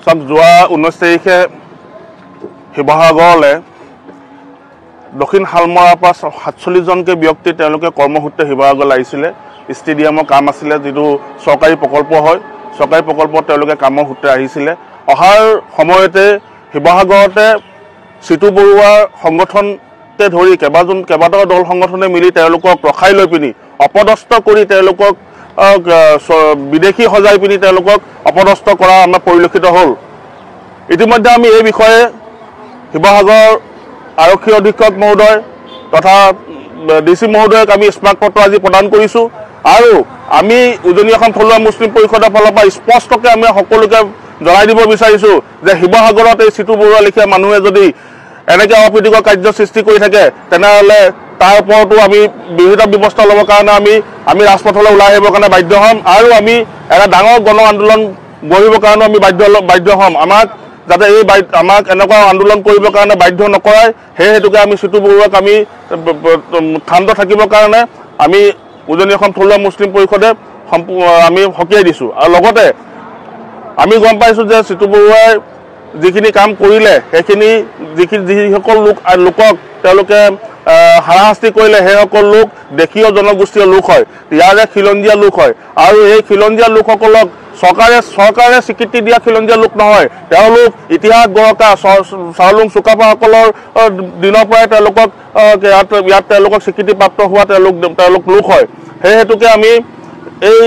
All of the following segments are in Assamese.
চাওক যোৱা 19 তাৰিখে শিৱসাগৰলৈ দক্ষিণ শালমৰাৰ পৰা 47জনকৈ ব্যক্তি তেওঁলোকে কৰ্মসূত্ৰে শিৱসাগৰলৈ আহিছিলে। ষ্টেডিয়ামৰ কাম আছিলে, যিটো চৰকাৰী প্ৰকল্প হয়। চৰকাৰী প্ৰকল্পত তেওঁলোকে কামৰ সূত্ৰে আহিছিলে। অহাৰ সময়তে শিৱসাগৰতে চিতু বৰুৱাৰ সংগঠনকে ধৰি কেইবাটাও দল সংগঠনে মিলি তেওঁলোকক ৰখাই লৈ পিনি অপদস্থ কৰি তেওঁলোকক বিদেশী সজাই পিনি তেওঁলোকক অপদস্থ কৰা আমাৰ পৰিলক্ষিত হ'ল। ইতিমধ্যে আমি এই বিষয়ে শিৱসাগৰ আৰক্ষী অধীক্ষক মহোদয় তথা DC মহোদয়ক আমি স্মাৰকপত্ৰ আজি প্ৰদান কৰিছোঁ। আৰু আমি উজনি অসম থলুৱা মুছলিম পৰিষদৰ ফালৰ পৰা স্পষ্টকৈ আমি সকলোকে জনাই দিব বিচাৰিছোঁ যে শিৱসাগৰত এই চিতু বৰুৱা লেখীয়া মানুহে যদি এনেকৈ অপ্ৰীতিকৰ কাৰ্য সৃষ্টি কৰি থাকে তেনেহ'লে তাৰ ওপৰতো আমি বিহিত ব্যৱস্থা ল'বৰ কাৰণে আমি ৰাজপথলৈ ওলাই আহিবৰ কাৰণে বাধ্য হ'ম। আৰু আমি এটা ডাঙৰ গণ আন্দোলন গঢ়িবৰ কাৰণেও আমি বাধ্য হ'ম। যাতে আমাক এনেকুৱা আন্দোলন কৰিবৰ কাৰণে বাধ্য নকৰায়, সেই হেতুকে আমি চিতু বৰুৱাক আমি ক্ষান্ত থাকিবৰ কাৰণে আমি উজনি অসম থলুৱা মুছলিম পৰিষদে আমি সকীয়াই দিছোঁ। আৰু লগতে আমি গম পাইছোঁ যে চিতু বৰুৱাই যিখিনি কাম কৰিলে সেইখিনি যিসকল লোকক তেওঁলোকে হাৰাশাস্তি কৰিলে সেইসকল লোক দেশীয় জনগোষ্ঠীয় লোক হয়, ইয়াৰে খিলঞ্জীয়া লোক হয়। আৰু এই খিলঞ্জীয়া লোকসকলক চৰকাৰে স্বীকৃতি দিয়া খিলঞ্জীয়া লোক নহয়, তেওঁলোক ইতিহাস গঢ়কা চাওলুং চুকাফাসকলৰ দিনৰ পৰাই তেওঁলোকক ইয়াত তেওঁলোকক স্বীকৃতিপ্ৰাপ্ত হোৱা তেওঁলোক লোক হয়। সেই হেতুকে আমি এই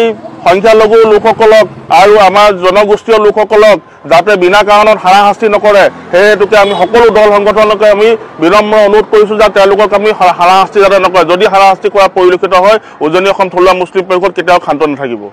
সংখ্যালঘু লোকসকলক আৰু আমাৰ জনগোষ্ঠীয় লোকসকলক যাতে বিনা কাৰণত হাৰাশাস্তি নকৰে, সেই হেতুকে আমি সকলো দল সংগঠনকে আমি বিনম্ৰ অনুৰোধ কৰিছোঁ যে তেওঁলোকক আমি হাৰাশাস্তি যাতে নকৰে। যদি হাৰাশাস্তি কৰা পৰিলক্ষিত হয়, উজনি অসম থলুৱা মুছলিম পৰিষদ কেতিয়াও ক্ষান্ত নাথাকিব।